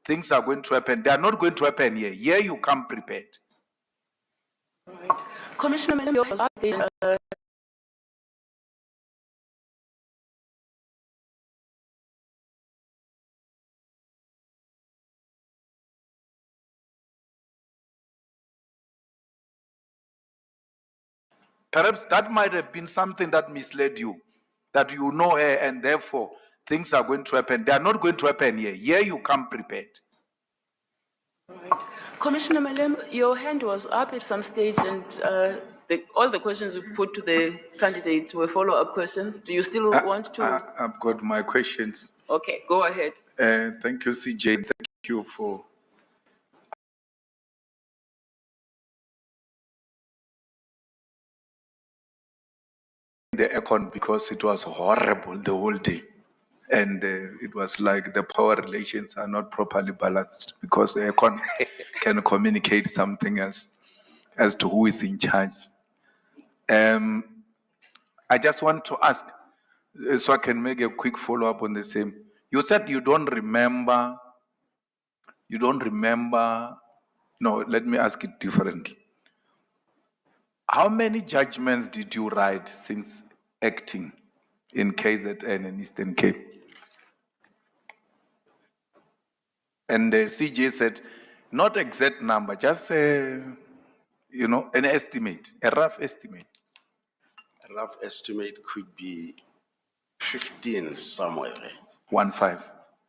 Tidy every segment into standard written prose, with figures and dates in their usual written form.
things are going to happen. They are not going to happen here. Here you come prepared. Right. Commissioner Malema, your last statement, Perhaps that might have been something that misled you, that you know her and therefore things are going to happen. They are not going to happen here. Here you come prepared. right. Commissioner Malema, your hand was up at some stage, and all the questions you put to the candidates were follow-up questions. Do you still want to? I've got my questions. Okay, go ahead. Thank you, CJ. Thank you for the aircon because it was horrible the whole day. And it was like the power relations are not properly balanced because the aircon can communicate something else as to who is in charge. I just want to ask, so I can make a quick follow-up on the same. You said you don't remember, no, let me ask it differently. How many judgments did you write since acting in KZN and Eastern Cape? And CJ said, not exact number, just an estimate, a rough estimate. A rough estimate could be 15 somewhere. 15.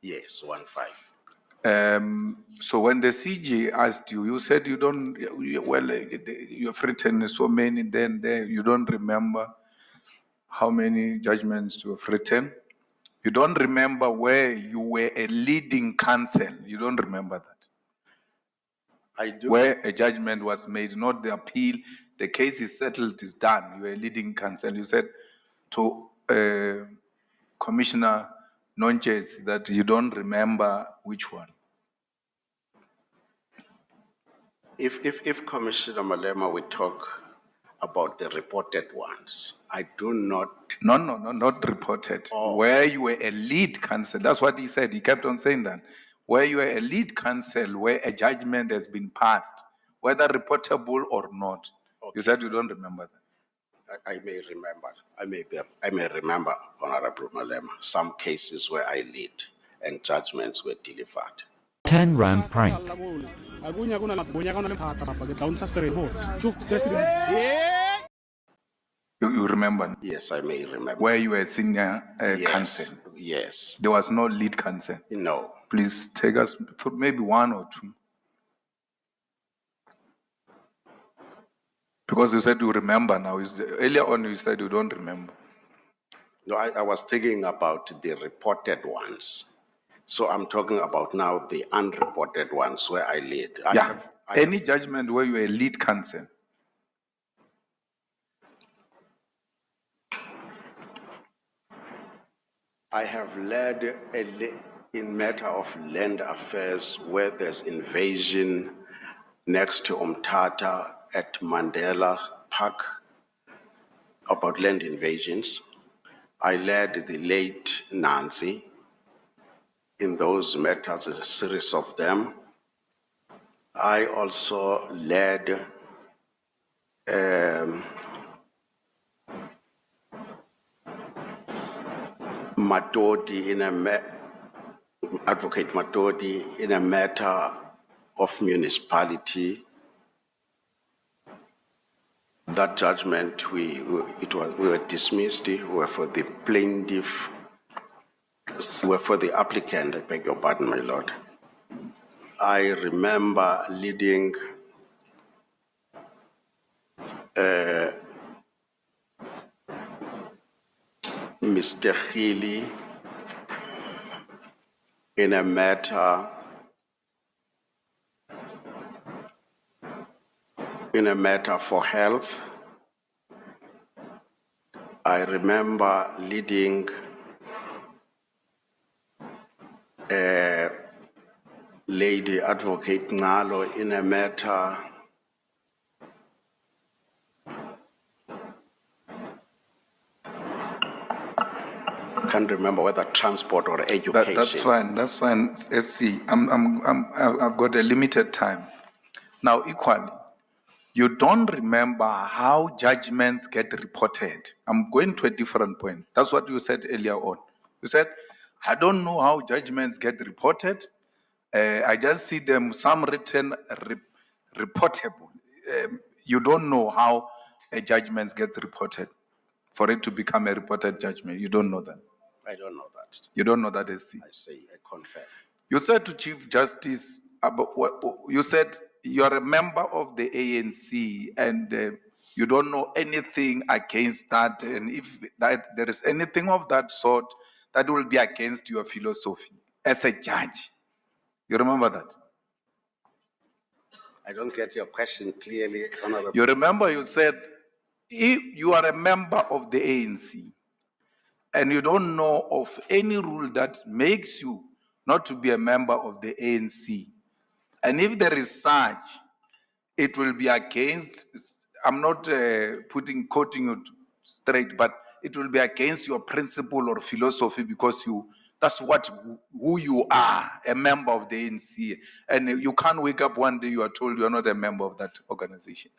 Yes, 15. So when the CJ asked you, you said you don't, well, you've written so many, then you don't remember how many judgments you have written. You don't remember where you were a leading counsel. You don't remember that. I do. Where a judgment was made, not the appeal. The case is settled, is done. You were a leading counsel. You said to Commissioner Nonches that you don't remember which one. If Commissioner Malema would talk about the reported ones, I do not. No, not reported. Oh. Where you were a lead counsel. That's what he said. He kept on saying that. Where you were a lead counsel, where a judgment has been passed, whether reportable or not. Okay. You said you don't remember that. I may remember. I may remember, Honorable Malema, some cases where I lead and judgments were delivered. 10 Rand prank. You remember? Yes, I may remember. Where you were a senior counsel? Yes. There was no lead counsel? No. Please take us through maybe one or two. Because you said you remember now. Earlier on you said you don't remember. No, I was thinking about the reported ones. So I'm talking about now the unreported ones where I lead. Any judgment where you are a lead counsel? I have led in matter of land affairs where there's invasion next to Umtata at Mandela Park about land invasions. I led the late Nancy in those matters, a series of them. I also led Matodi Advocate Matodi in a matter of municipality. That judgment, we were dismissed. We were for the plaintiff. We were for the applicant. I beg your pardon, my lord. I remember leading Mr. Healy in a matter for health. I remember leading Lady Advocate Ngalo in a matter can't remember whether transport or education. That's fine. That's fine. SC. I've got a limited time. Now, equally, you don't remember how judgments get reported. I'm going to a different point. That's what you said earlier on. You said, I don't know how judgments get reported. I just see them, some written, reportable. You don't know how a judgment gets reported for it to become a reported judgment. You don't know that. I don't know that. You don't know that, SC. I say, I confirm. You said to Chief Justice, about what, you said you are a member of the ANC and you don't know anything against that. And if that, there is anything of that sort, that will be against your philosophy as a judge. You remember that? I don't get your question clearly, Honorable. You remember you said, if you are a member of the ANC and you don't know of any rule that makes you not to be a member of the ANC, and if there is such, it will be against, I'm not quoting you straight, but it will be against your principle or philosophy because that's who you are, a member of the ANC. And you can't wake up one day, you are told you are not a member of that organization.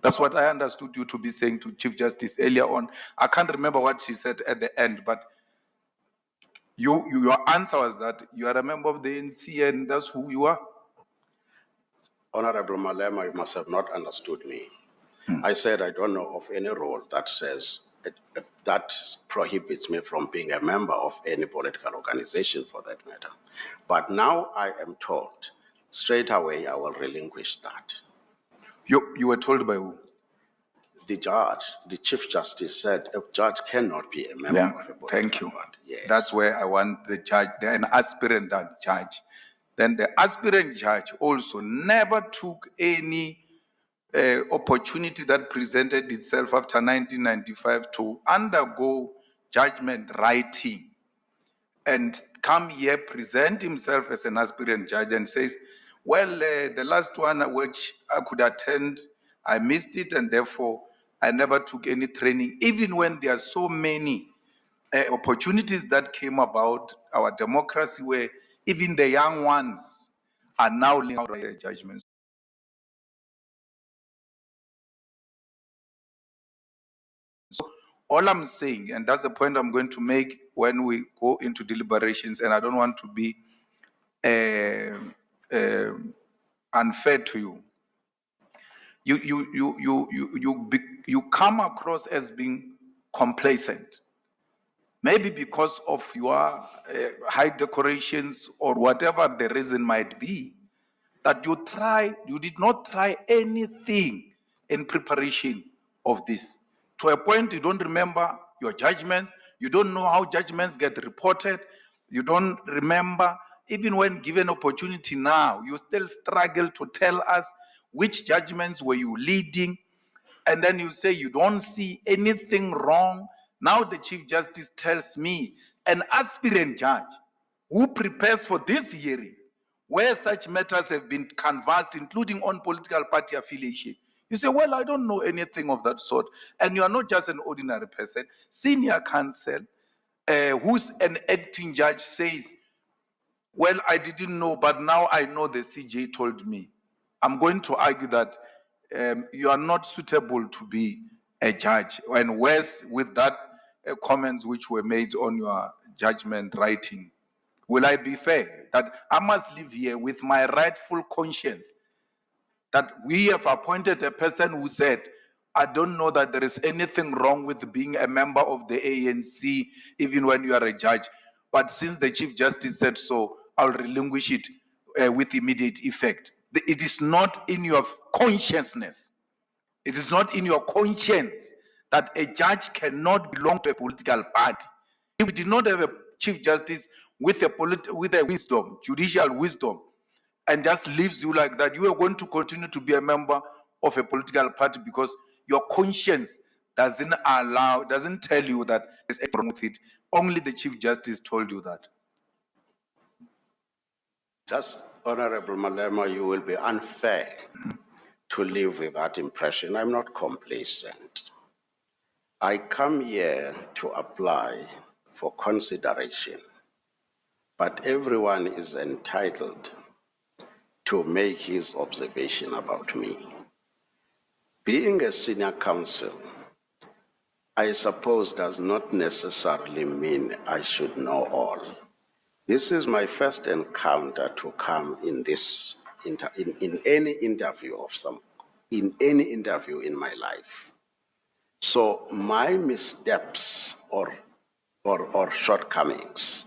That's what I understood you to be saying to Chief Justice earlier on. I can't remember what she said at the end, but your answer was that you are a member of the ANC and that's who you are. Honorable Malema, you must have not understood me. I said I don't know of any rule that says that prohibits me from being a member of any political organization for that matter. But now I am told, straight away I will relinquish that. You were told by who? The judge, the Chief Justice said a judge cannot be a member of a political Thank you. party. Yes. That's where I want the judge, an aspirant judge. Then the aspirant judge also never took any opportunity that presented itself after 1995 to undergo judgment writing and come here, present himself as an aspirant judge and says, well, the last one which I could attend, I missed it and therefore I never took any training, even when there are so many opportunities that came about our democracy where even the young ones are now learning out their judgments. So all I'm saying, and that's the point I'm going to make when we go into deliberations, and I don't want to be unfair to you. You come across as being complacent. Maybe because of your high decorations or whatever the reason might be, that you did not try anything in preparation of this. To a point, you don't remember your judgments, you don't know how judgments get reported, you don't remember, even when given opportunity now, you still struggle to tell us which judgments were you leading, and then you say you don't see anything wrong. Now the Chief Justice tells me, an aspirant judge who prepares for this hearing, where such matters have been canvassed, including on political party affiliation. You say, well, I don't know anything of that sort. And you are not just an ordinary person. Senior counsel, who's an acting judge, says, well, I didn't know, but now I know the CJ told me. I'm going to argue that you are not suitable to be a judge. And worse, with that comments which were made on your judgment writing, will I be fair that I must live here with my rightful conscience that we have appointed a person who said, I don't know that there is anything wrong with being a member of the ANC, even when you are a judge. But since the Chief Justice said so, I'll relinquish it with immediate effect. It is not in your consciousness. It is not in your conscience that a judge cannot belong to a political party. If we did not have a Chief Justice with a wisdom, judicial wisdom, and just leaves you like that, you are going to continue to be a member of a political party because your conscience doesn't tell you that there's anything wrong with it. Only the Chief Justice told you that. Just, Honorable Malema, you will be unfair to live with that impression. I'm not complacent. I come here to apply for consideration. But everyone is entitled to make his observation about me. Being a senior counsel, I suppose, does not necessarily mean I should know all. This is my first encounter to come in this in any interview in my life. So my missteps or shortcomings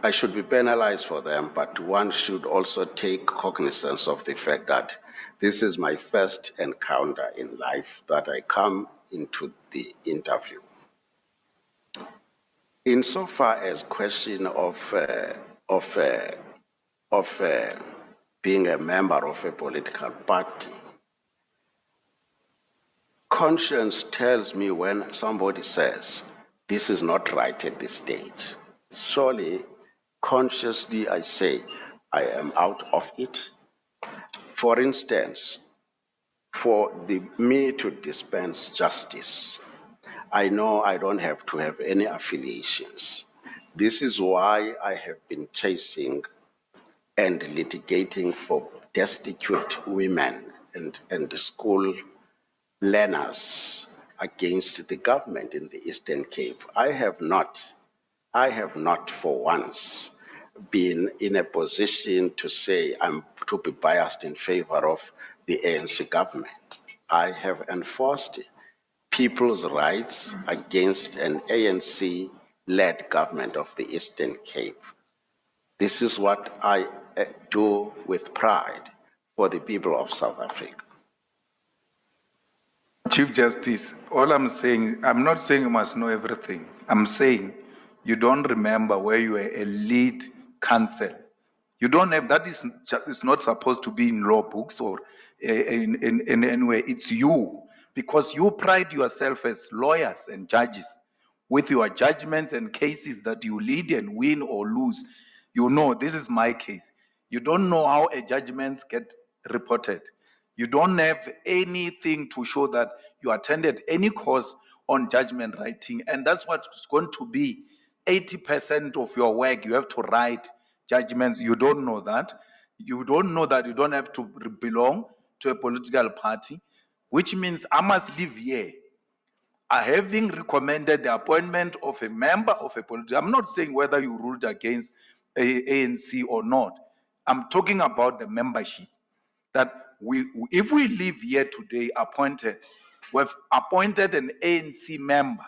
I should be penalized for them, but one should also take cognizance of the fact that this is my first encounter in life that I come into the interview. Insofar as question of being a member of a political party, conscience tells me when somebody says, this is not right at this stage. Surely, consciously I say, I am out of it. For instance, for me to dispense justice, I know I don't have to have any affiliations. This is why I have been chasing and litigating for destitute women and school learners against the government in the Eastern Cape. I have not for once been in a position to say I'm to be biased in favor of the ANC government. I have enforced people's rights against an ANC-led government of the Eastern Cape. This is what I do with pride for the people of South Africa. Chief Justice, all I'm saying, I'm not saying you must know everything. I'm saying you don't remember where you were a lead counsel. You don't have, that is not supposed to be in law books or in any way. It's you, because you pride yourself as lawyers and judges with your judgments and cases that you lead and win or lose. You know, this is my case. You don't know how a judgments get reported. You don't have anything to show that you attended any course on judgment writing. And that's what's going to be 80% of your work. You have to write judgments. You don't know that. You don't know that you don't have to belong to a political party, which means I must live here. Having recommended the appointment of a member of a political, I'm not saying whether you ruled against ANC or not. I'm talking about the membership. That if we live here today we've appointed an ANC member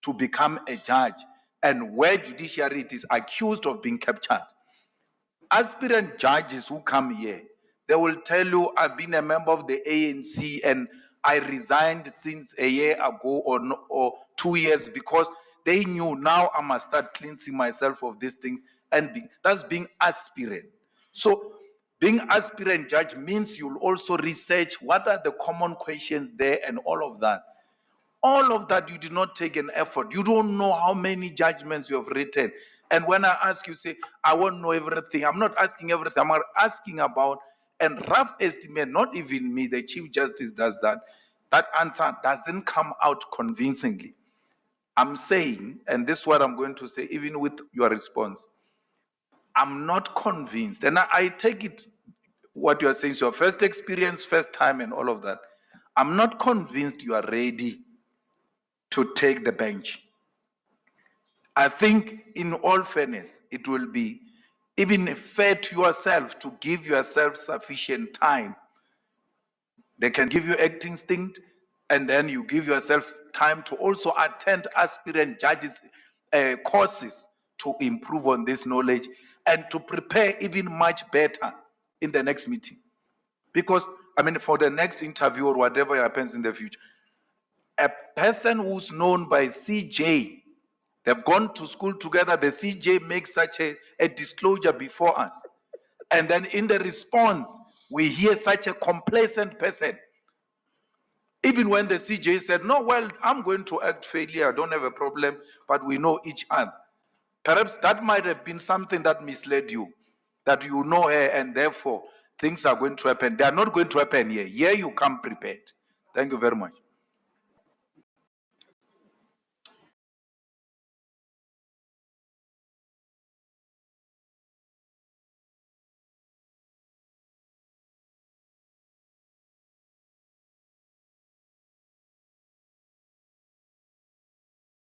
to become a judge, and where judiciary is accused of being captured. Aspirant judges who come here, they will tell you, I've been a member of the ANC and I resigned since a year ago or 2 years because they knew now I must start cleansing myself of these things. And that's being aspirant. So being aspirant judge means you'll also research what are the common questions there and all of that. All of that, you did not take an effort. You don't know how many judgments you have written. And when I ask you, say, I won't know everything. I'm not asking everything. I'm asking about a rough estimate. Not even me, the Chief Justice does that. That answer doesn't come out convincingly. I'm saying, and this is what I'm going to say, even with your response, I'm not convinced. And I take it, what you are saying is your first experience, first time, and all of that. I'm not convinced you are ready to take the bench. I think, in all fairness, it will be even fair to yourself to give yourself sufficient time. They can give you acting instinct, and then you give yourself time to also attend aspirant judges courses to improve on this knowledge and to prepare even much better in the next meeting. Because, I mean, for the next interview or whatever happens in the future, a person who's known by CJ, they've gone to school together, the CJ makes such a disclosure before us. And then in the response, we hear such a complacent person. Even when the CJ said, no, well, I'm going to act fairly, I don't have a problem, but we know each other. Perhaps that might have been something that misled you, that you know her and therefore things are going to happen. They are not going to happen here. Here you come prepared. Thank you very much.